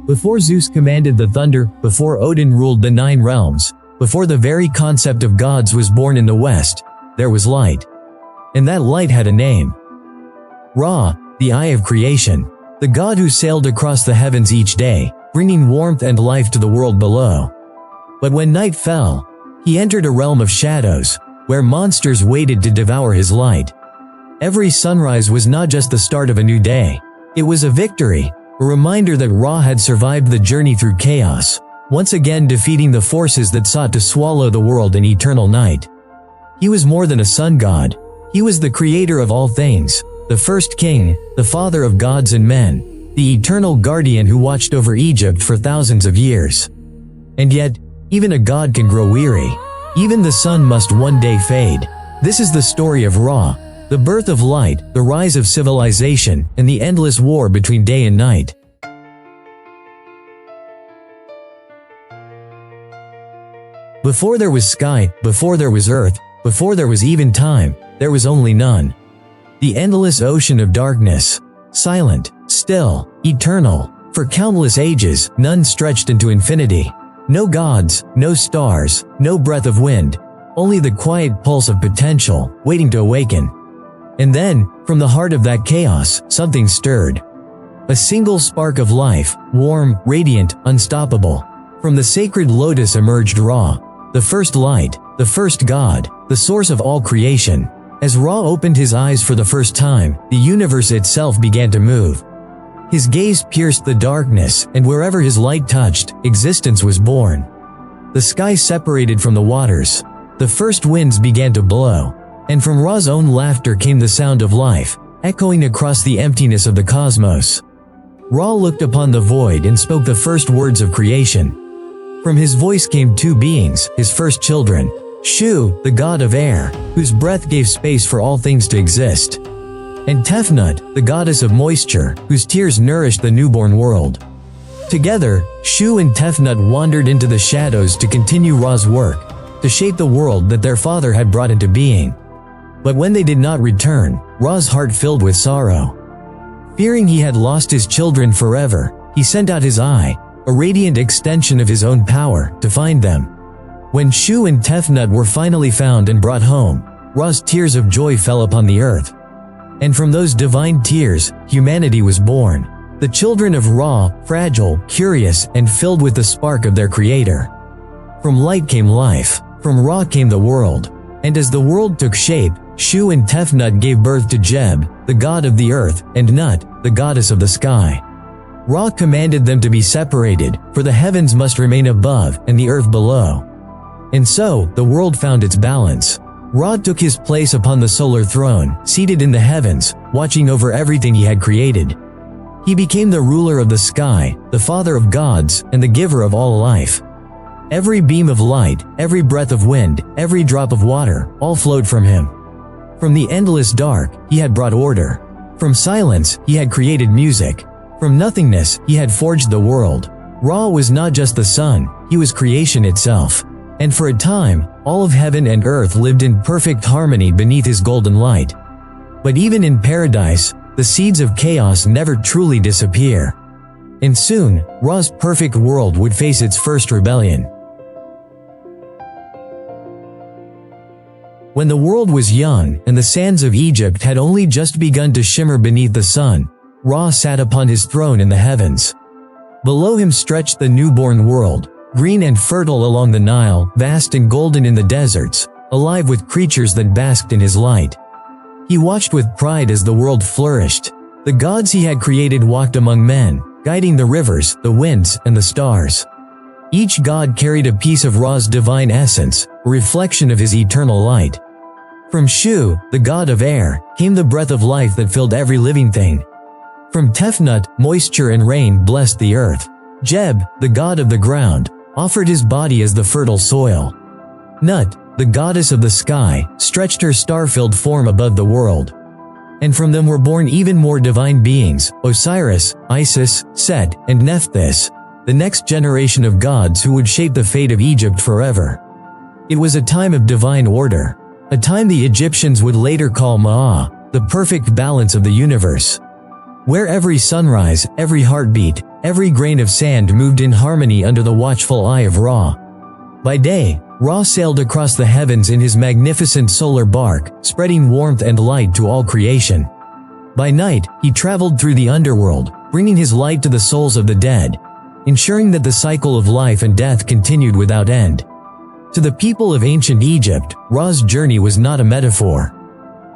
Before Zeus commanded the thunder, before Odin ruled the 9 realms, before the very concept of gods was born in the West, there was light. And that light had a name. Ra, the eye of creation, the god who sailed across the heavens each day, bringing warmth and life to the world below. But when night fell, he entered a realm of shadows, where monsters waited to devour his light. Every sunrise was not just the start of a new day. It was a victory, a reminder that Ra had survived the journey through chaos, once again defeating the forces that sought to swallow the world in eternal night. He was more than a sun god. He was the creator of all things, the first king, the father of gods and men, the eternal guardian who watched over Egypt for thousands of years. And yet, even a god can grow weary. Even the sun must one day fade. This is the story of Ra, the birth of light, the rise of civilization, and the endless war between day and night. Before there was sky, before there was earth, before there was even time, there was only none. The endless ocean of darkness, silent, still, eternal, for countless ages, none stretched into infinity. No gods, no stars, no breath of wind, only the quiet pulse of potential, waiting to awaken. And then, from the heart of that chaos, something stirred. A single spark of life, warm, radiant, unstoppable. From the sacred lotus emerged Ra, the first light, the first god, the source of all creation. As Ra opened his eyes for the first time, the universe itself began to move. His gaze pierced the darkness, and wherever his light touched, existence was born. The sky separated from the waters. The first winds began to blow. And from Ra's own laughter came the sound of life, echoing across the emptiness of the cosmos. Ra looked upon the void and spoke the first words of creation. From his voice came 2 beings, his first children, Shu, the god of air, whose breath gave space for all things to exist, and Tefnut, the goddess of moisture, whose tears nourished the newborn world. Together, Shu and Tefnut wandered into the shadows to continue Ra's work, to shape the world that their father had brought into being. But when they did not return, Ra's heart filled with sorrow. Fearing he had lost his children forever, he sent out his eye, a radiant extension of his own power, to find them. When Shu and Tefnut were finally found and brought home, Ra's tears of joy fell upon the earth. And from those divine tears, humanity was born. The children of Ra, fragile, curious, and filled with the spark of their creator. From light came life. From Ra came the world. And as the world took shape, Shu and Tefnut gave birth to Jeb, the god of the earth, and Nut, the goddess of the sky. Ra commanded them to be separated, for the heavens must remain above and the earth below. And so, the world found its balance. Ra took his place upon the solar throne, seated in the heavens, watching over everything he had created. He became the ruler of the sky, the father of gods, and the giver of all life. Every beam of light, every breath of wind, every drop of water, all flowed from him. From the endless dark, he had brought order. From silence, he had created music. From nothingness, he had forged the world. Ra was not just the sun, he was creation itself. And for a time, all of heaven and earth lived in perfect harmony beneath his golden light. But even in paradise, the seeds of chaos never truly disappear. And soon, Ra's perfect world would face its first rebellion. When the world was young and the sands of Egypt had only just begun to shimmer beneath the sun, Ra sat upon his throne in the heavens. Below him stretched the newborn world, green and fertile along the Nile, vast and golden in the deserts, alive with creatures that basked in his light. He watched with pride as the world flourished. The gods he had created walked among men, guiding the rivers, the winds, and the stars. Each god carried a piece of Ra's divine essence, a reflection of his eternal light. From Shu, the god of air, came the breath of life that filled every living thing. From Tefnut, moisture and rain blessed the earth. Jeb, the god of the ground, offered his body as the fertile soil. Nut, the goddess of the sky, stretched her star-filled form above the world. And from them were born even more divine beings, Osiris, Isis, Set, and Nephthys, the next generation of gods who would shape the fate of Egypt forever. It was a time of divine order, a time the Egyptians would later call Ma'at, the perfect balance of the universe. where every sunrise, every heartbeat, every grain of sand moved in harmony under the watchful eye of Ra. By day, Ra sailed across the heavens in his magnificent solar bark, spreading warmth and light to all creation. By night, he traveled through the underworld, bringing his light to the souls of the dead, ensuring that the cycle of life and death continued without end. To the people of ancient Egypt, Ra's journey was not a metaphor.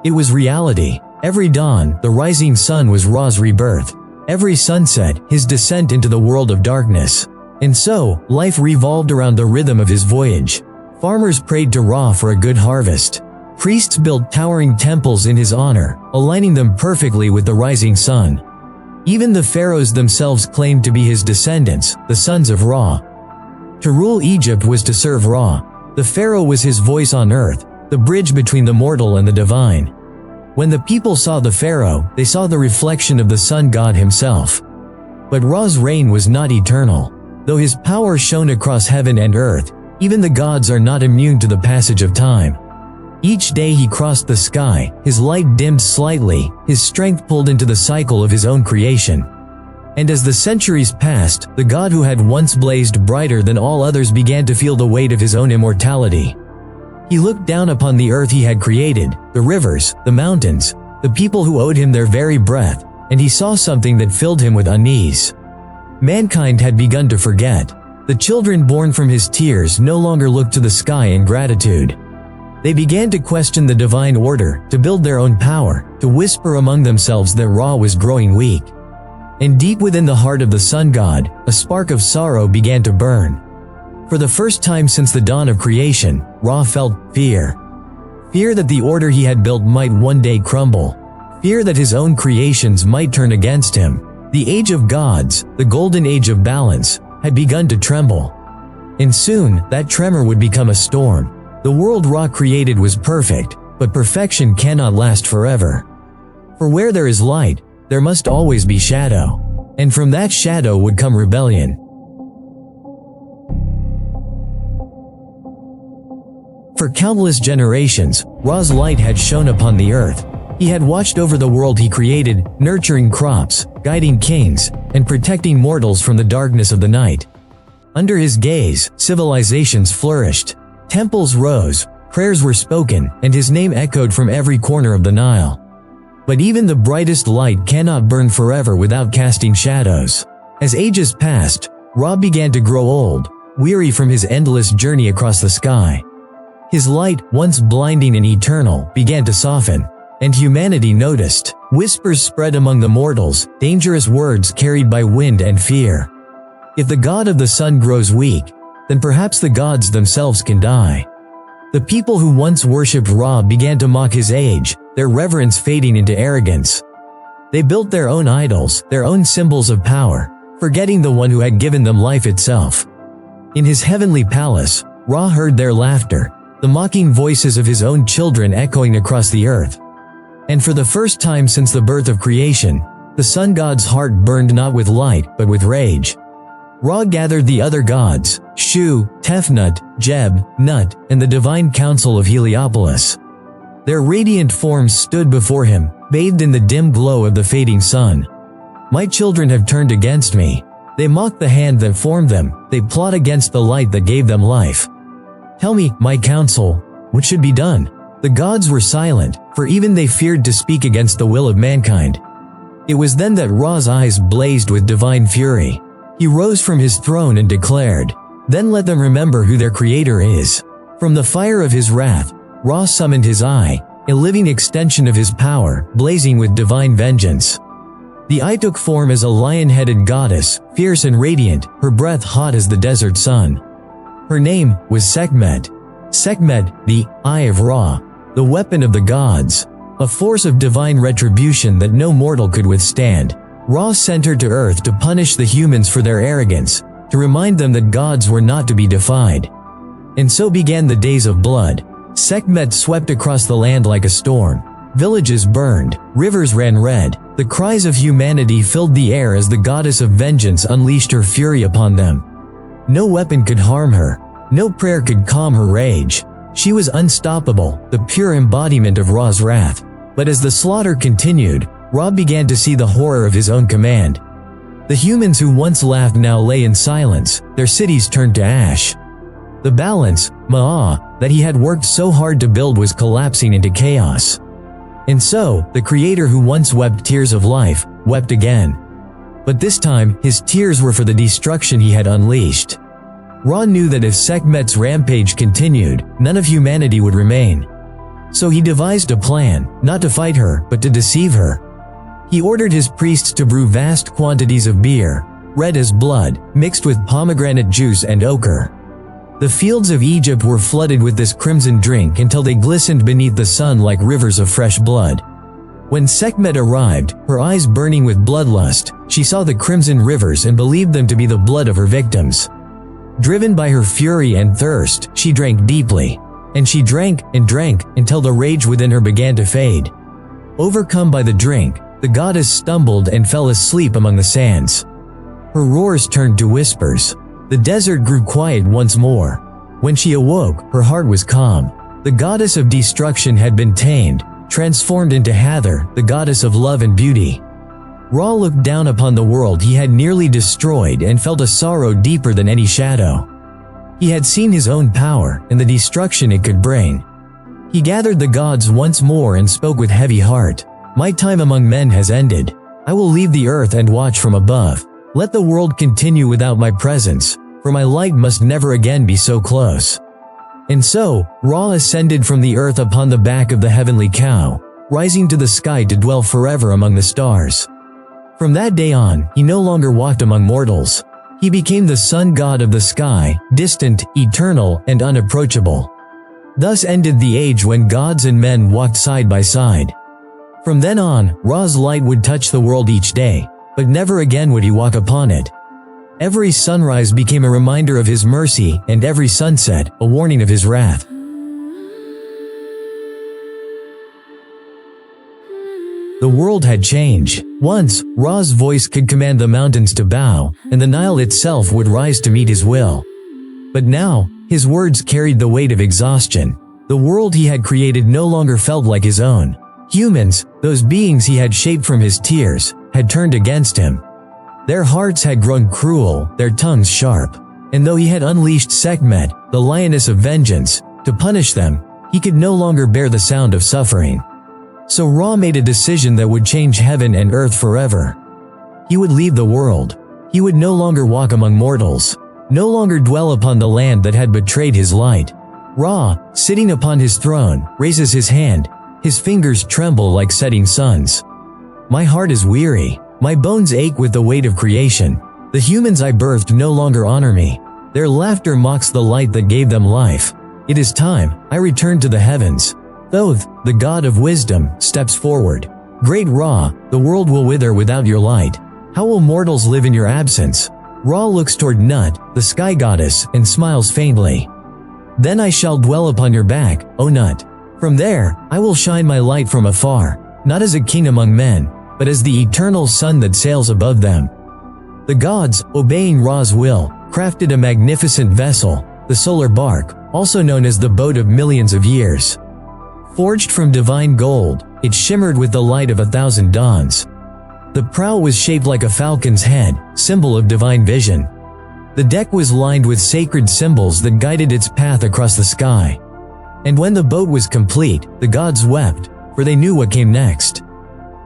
It was reality. Every dawn, the rising sun was Ra's rebirth. Every sunset, his descent into the world of darkness. And so, life revolved around the rhythm of his voyage. Farmers prayed to Ra for a good harvest. Priests built towering temples in his honor, aligning them perfectly with the rising sun. Even the pharaohs themselves claimed to be his descendants, the sons of Ra. To rule Egypt was to serve Ra. The pharaoh was his voice on earth, the bridge between the mortal and the divine. When the people saw the pharaoh, they saw the reflection of the sun god himself. But Ra's reign was not eternal. Though his power shone across heaven and earth, even the gods are not immune to the passage of time. Each day he crossed the sky, his light dimmed slightly, his strength pulled into the cycle of his own creation. And as the centuries passed, the god who had once blazed brighter than all others began to feel the weight of his own immortality. He looked down upon the earth he had created, the rivers, the mountains, the people who owed him their very breath, and he saw something that filled him with unease. Mankind had begun to forget. The children born from his tears no longer looked to the sky in gratitude. They began to question the divine order, to build their own power, to whisper among themselves that Ra was growing weak. And deep within the heart of the sun god, a spark of sorrow began to burn. For the first time since the dawn of creation, Ra felt fear. Fear that the order he had built might one day crumble. Fear that his own creations might turn against him. The age of gods, the golden age of balance, had begun to tremble. And soon, that tremor would become a storm. The world Ra created was perfect, but perfection cannot last forever. For where there is light, there must always be shadow. And from that shadow would come rebellion. For countless generations, Ra's light had shone upon the earth. He had watched over the world he created, nurturing crops, guiding kings, and protecting mortals from the darkness of the night. Under his gaze, civilizations flourished. Temples rose, prayers were spoken, and his name echoed from every corner of the Nile. But even the brightest light cannot burn forever without casting shadows. As ages passed, Ra began to grow old, weary from his endless journey across the sky. His light, once blinding and eternal, began to soften, and humanity noticed. Whispers spread among the mortals, dangerous words carried by wind and fear. If the god of the sun grows weak, then perhaps the gods themselves can die. The people who once worshipped Ra began to mock his age, their reverence fading into arrogance. They built their own idols, their own symbols of power, forgetting the one who had given them life itself. In his heavenly palace, Ra heard their laughter, the mocking voices of his own children echoing across the earth. And for the first time since the birth of creation, the sun god's heart burned not with light but with rage. Ra gathered the other gods, Shu, Tefnut, Jeb, Nut, and the divine council of Heliopolis. Their radiant forms stood before him, bathed in the dim glow of the fading sun. My children have turned against me. They mock the hand that formed them, they plot against the light that gave them life. Tell me, my council, what should be done? The gods were silent, for even they feared to speak against the will of mankind. It was then that Ra's eyes blazed with divine fury. He rose from his throne and declared, "Then let them remember who their creator is." From the fire of his wrath, Ra summoned his eye, a living extension of his power, blazing with divine vengeance. The eye took form as a lion-headed goddess, fierce and radiant, her breath hot as the desert sun. Her name was Sekhmet. Sekhmet, the Eye of Ra, the weapon of the gods, a force of divine retribution that no mortal could withstand. Ra sent her to earth to punish the humans for their arrogance, to remind them that gods were not to be defied. And so began the days of blood. Sekhmet swept across the land like a storm. Villages burned, rivers ran red, the cries of humanity filled the air as the goddess of vengeance unleashed her fury upon them. No weapon could harm her, no prayer could calm her rage. She was unstoppable, the pure embodiment of Ra's wrath. But as the slaughter continued, Ra began to see the horror of his own command. The humans who once laughed now lay in silence, their cities turned to ash. The balance, Ma'a, that he had worked so hard to build was collapsing into chaos. And so, the Creator who once wept tears of life, wept again. But this time, his tears were for the destruction he had unleashed. Ra knew that if Sekhmet's rampage continued, none of humanity would remain. So he devised a plan, not to fight her, but to deceive her. He ordered his priests to brew vast quantities of beer, red as blood, mixed with pomegranate juice and ochre. The fields of Egypt were flooded with this crimson drink until they glistened beneath the sun like rivers of fresh blood. When Sekhmet arrived, her eyes burning with bloodlust, she saw the crimson rivers and believed them to be the blood of her victims. Driven by her fury and thirst, she drank deeply. And she drank and drank until the rage within her began to fade. Overcome by the drink, the goddess stumbled and fell asleep among the sands. Her roars turned to whispers. The desert grew quiet once more. When she awoke, her heart was calm. The goddess of destruction had been tamed, transformed into Hathor, the goddess of love and beauty. Ra looked down upon the world he had nearly destroyed and felt a sorrow deeper than any shadow. He had seen his own power and the destruction it could bring. He gathered the gods once more and spoke with heavy heart. My time among men has ended. I will leave the earth and watch from above. Let the world continue without my presence, for my light must never again be so close. And so, Ra ascended from the earth upon the back of the heavenly cow, rising to the sky to dwell forever among the stars. From that day on, he no longer walked among mortals. He became the sun god of the sky, distant, eternal, and unapproachable. Thus ended the age when gods and men walked side by side. From then on, Ra's light would touch the world each day, but never again would he walk upon it. Every sunrise became a reminder of his mercy, and every sunset, a warning of his wrath. The world had changed. Once, Ra's voice could command the mountains to bow, and the Nile itself would rise to meet his will. But now, his words carried the weight of exhaustion. The world he had created no longer felt like his own. Humans, those beings he had shaped from his tears, had turned against him. Their hearts had grown cruel, their tongues sharp. And though he had unleashed Sekhmet, the lioness of vengeance, to punish them, he could no longer bear the sound of suffering. So Ra made a decision that would change heaven and earth forever. He would leave the world. He would no longer walk among mortals, no longer dwell upon the land that had betrayed his light. Ra, sitting upon his throne, raises his hand. His fingers tremble like setting suns. My heart is weary. My bones ache with the weight of creation. The humans I birthed no longer honor me. Their laughter mocks the light that gave them life. It is time. I return to the heavens. Thoth, the god of wisdom, steps forward. Great Ra, the world will wither without your light. How will mortals live in your absence? Ra looks toward Nut, the sky goddess, and smiles faintly. Then I shall dwell upon your back, O Nut. From there, I will shine my light from afar, not as a king among men, but as the eternal sun that sails above them. The gods, obeying Ra's will, crafted a magnificent vessel, the solar bark, also known as the boat of millions of years. Forged from divine gold, it shimmered with the light of 1,000 dawns. The prow was shaped like a falcon's head, symbol of divine vision. The deck was lined with sacred symbols that guided its path across the sky. And when the boat was complete, the gods wept, for they knew what came next.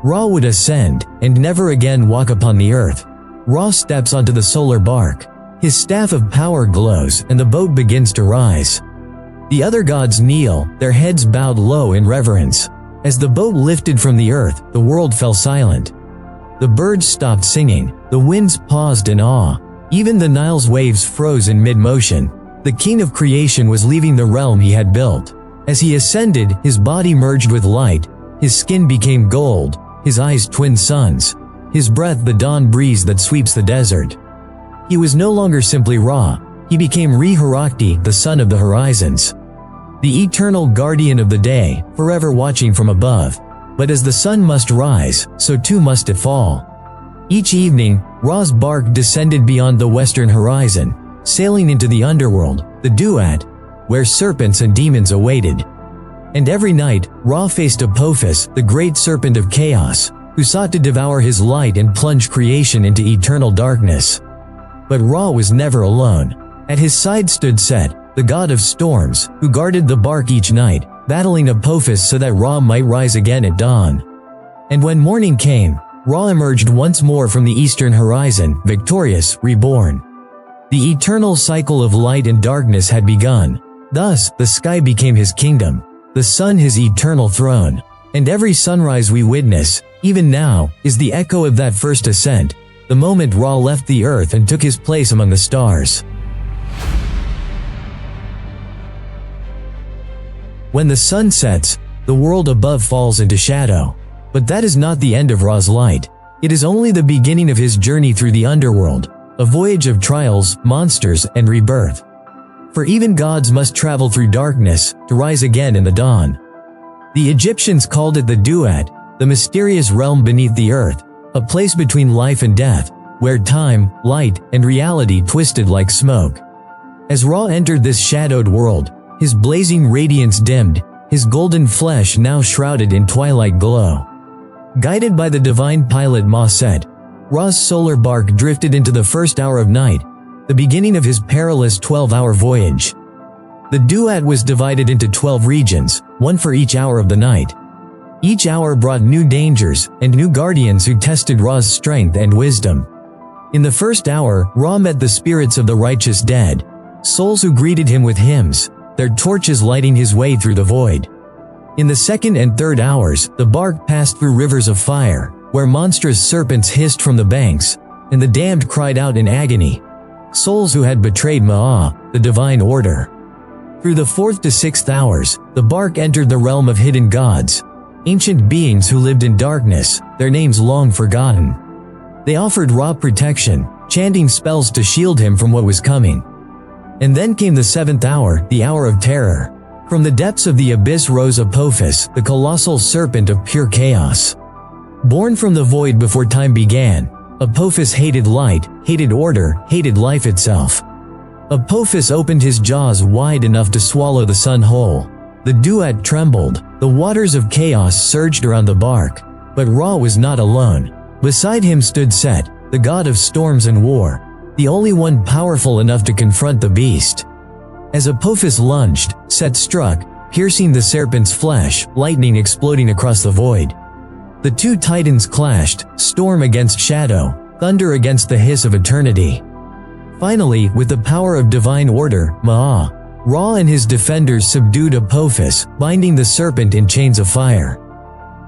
Ra would ascend, and never again walk upon the earth. Ra steps onto the solar bark. His staff of power glows, and the boat begins to rise. The other gods kneel, their heads bowed low in reverence. As the boat lifted from the earth, the world fell silent. The birds stopped singing, the winds paused in awe. Even the Nile's waves froze in mid-motion. The king of creation was leaving the realm he had built. As he ascended, his body merged with light, his skin became gold, his eyes twin suns, his breath the dawn breeze that sweeps the desert. He was no longer simply Ra, he became Re-Harakti, the sun of the horizons. The eternal guardian of the day, forever watching from above. But as the sun must rise, so too must it fall. Each evening, Ra's bark descended beyond the western horizon, sailing into the underworld, the Duat, where serpents and demons awaited. And every night, Ra faced Apophis, the great serpent of chaos, who sought to devour his light and plunge creation into eternal darkness. But Ra was never alone. At his side stood Set, the god of storms, who guarded the bark each night, battling Apophis so that Ra might rise again at dawn. And when morning came, Ra emerged once more from the eastern horizon, victorious, reborn. The eternal cycle of light and darkness had begun. Thus, the sky became his kingdom, the sun his eternal throne. And every sunrise we witness, even now, is the echo of that first ascent, the moment Ra left the earth and took his place among the stars. When the sun sets, the world above falls into shadow. But that is not the end of Ra's light. It is only the beginning of his journey through the underworld, a voyage of trials, monsters, and rebirth. For even gods must travel through darkness, to rise again in the dawn. The Egyptians called it the Duat, the mysterious realm beneath the earth, a place between life and death, where time, light, and reality twisted like smoke. As Ra entered this shadowed world, his blazing radiance dimmed, his golden flesh now shrouded in twilight glow. Guided by the divine pilot Ma-Set, Ra's solar bark drifted into the first hour of night, the beginning of his perilous 12-hour voyage. The Duat was divided into 12 regions, one for each hour of the night. Each hour brought new dangers and new guardians who tested Ra's strength and wisdom. In the first hour, Ra met the spirits of the righteous dead, souls who greeted him with hymns, their torches lighting his way through the void. In the second and third hours, the bark passed through rivers of fire, where monstrous serpents hissed from the banks, and the damned cried out in agony, souls who had betrayed Ma'ah, the divine order. Through the fourth to sixth hours, the bark entered the realm of hidden gods, ancient beings who lived in darkness, their names long forgotten. They offered Ra protection, chanting spells to shield him from what was coming. And then came the seventh hour, the hour of terror. From the depths of the abyss rose Apophis, the colossal serpent of pure chaos. Born from the void before time began, Apophis hated light, hated order, hated life itself. Apophis opened his jaws wide enough to swallow the sun whole. The Duat trembled, the waters of chaos surged around the bark. But Ra was not alone. Beside him stood Set, the god of storms and war, the only one powerful enough to confront the beast. As Apophis lunged, Set struck, piercing the serpent's flesh, lightning exploding across the void. The two titans clashed, storm against shadow, thunder against the hiss of eternity. Finally, with the power of divine order, Ma'ah, Ra and his defenders subdued Apophis, binding the serpent in chains of fire.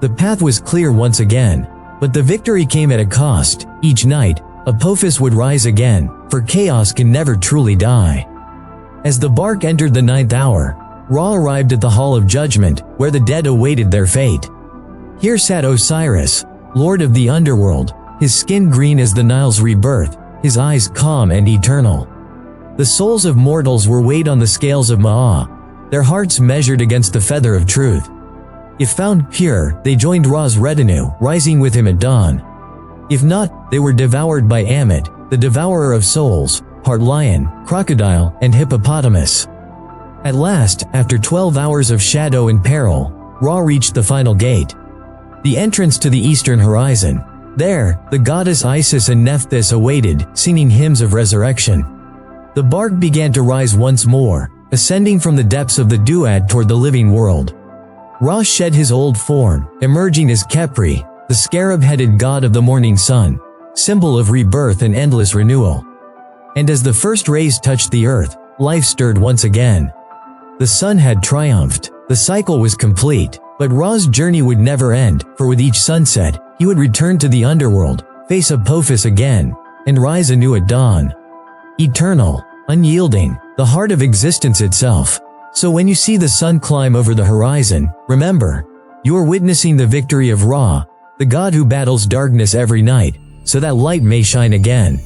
The path was clear once again, but the victory came at a cost. Each night, Apophis would rise again, for chaos can never truly die. As the bark entered the ninth hour, Ra arrived at the Hall of Judgment, where the dead awaited their fate. Here sat Osiris, lord of the underworld, his skin green as the Nile's rebirth, his eyes calm and eternal. The souls of mortals were weighed on the scales of Ma'ah, their hearts measured against the feather of truth. If found pure, they joined Ra's retinue, rising with him at dawn. If not, they were devoured by Ammit, the devourer of souls, part lion, crocodile, and hippopotamus. At last, after 12 hours of shadow and peril, Ra reached the final gate, the entrance to the eastern horizon. There, the goddess Isis and Nephthys awaited, singing hymns of resurrection. The bark began to rise once more, ascending from the depths of the Duat toward the living world. Ra shed his old form, emerging as Khepri, the scarab-headed god of the morning sun, symbol of rebirth and endless renewal. And as the first rays touched the earth, life stirred once again. The sun had triumphed, the cycle was complete, but Ra's journey would never end, for with each sunset, he would return to the underworld, face Apophis again, and rise anew at dawn. Eternal, unyielding, the heart of existence itself. So when you see the sun climb over the horizon, remember, you are witnessing the victory of Ra, the god who battles darkness every night, so that light may shine again.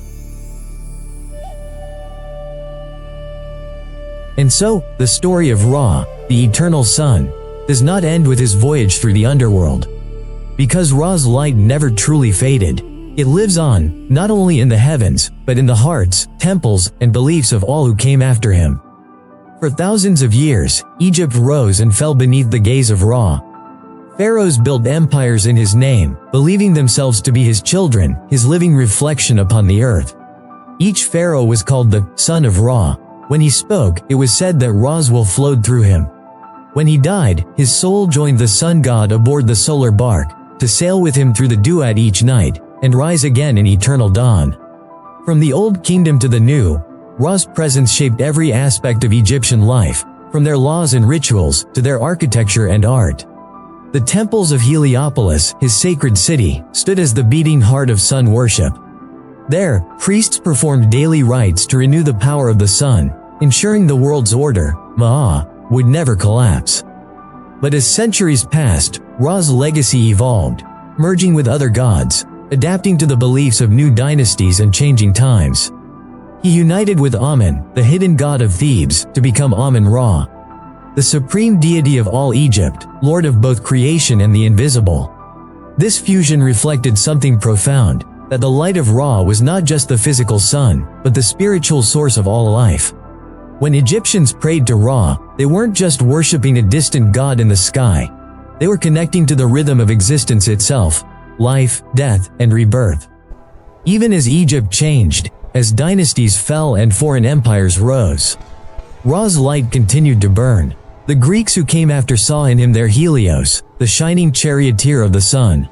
And so, the story of Ra, the eternal sun, does not end with his voyage through the underworld. Because Ra's light never truly faded, it lives on, not only in the heavens, but in the hearts, temples, and beliefs of all who came after him. For thousands of years, Egypt rose and fell beneath the gaze of Ra. Pharaohs built empires in his name, believing themselves to be his children, his living reflection upon the earth. Each pharaoh was called the son of Ra. When he spoke, it was said that Ra's will flowed through him. When he died, his soul joined the sun god aboard the solar bark, to sail with him through the duat each night, and rise again in eternal dawn. From the old kingdom to the new, Ra's presence shaped every aspect of Egyptian life, from their laws and rituals, to their architecture and art. The temples of Heliopolis, his sacred city, stood as the beating heart of sun worship. There, priests performed daily rites to renew the power of the sun, ensuring the world's order, Ma'a, would never collapse. But as centuries passed, Ra's legacy evolved, merging with other gods, adapting to the beliefs of new dynasties and changing times. He united with Amun, the hidden god of Thebes, to become Amun-Ra, the supreme deity of all Egypt, lord of both creation and the invisible. This fusion reflected something profound, that the light of Ra was not just the physical sun, but the spiritual source of all life. When Egyptians prayed to Ra, they weren't just worshipping a distant god in the sky. They were connecting to the rhythm of existence itself, life, death, and rebirth. Even as Egypt changed, as dynasties fell and foreign empires rose, Ra's light continued to burn. The Greeks who came after saw in him their Helios, the shining charioteer of the sun.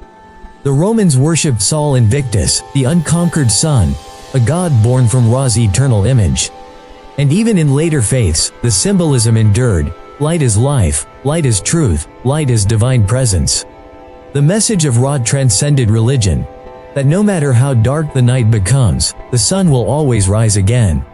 The Romans worshipped Sol Invictus, the unconquered sun, a god born from Ra's eternal image. And even in later faiths, the symbolism endured: light is life, light is truth, light is divine presence. The message of Ra transcended religion, that no matter how dark the night becomes, the sun will always rise again.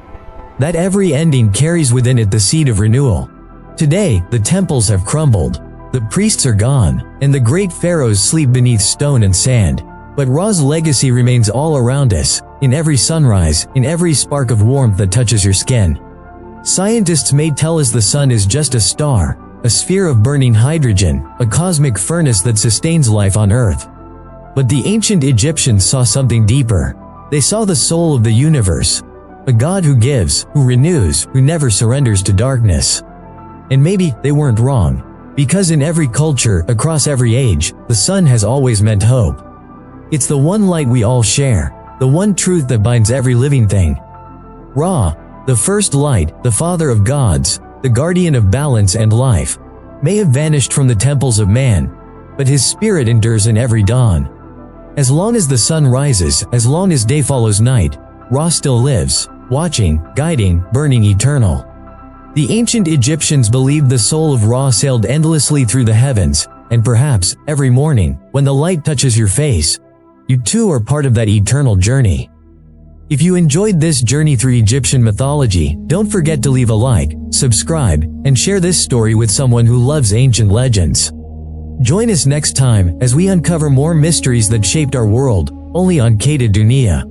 That every ending carries within it the seed of renewal. Today, the temples have crumbled, the priests are gone, and the great pharaohs sleep beneath stone and sand. But Ra's legacy remains all around us, in every sunrise, in every spark of warmth that touches your skin. Scientists may tell us the sun is just a star, a sphere of burning hydrogen, a cosmic furnace that sustains life on Earth. But the ancient Egyptians saw something deeper. They saw the soul of the universe, a god who gives, who renews, who never surrenders to darkness. And maybe they weren't wrong, because in every culture, across every age, the sun has always meant hope. It's the one light we all share, the one truth that binds every living thing. Ra, the first light, the father of gods, the guardian of balance and life, may have vanished from the temples of man, but his spirit endures in every dawn. As long as the sun rises, as long as day follows night, Ra still lives, watching, guiding, burning eternal. The ancient Egyptians believed the soul of Ra sailed endlessly through the heavens, and perhaps, every morning, when the light touches your face, you too are part of that eternal journey. If you enjoyed this journey through Egyptian mythology, don't forget to leave a like, subscribe, and share this story with someone who loves ancient legends. Join us next time as we uncover more mysteries that shaped our world, only on Kata Dunia.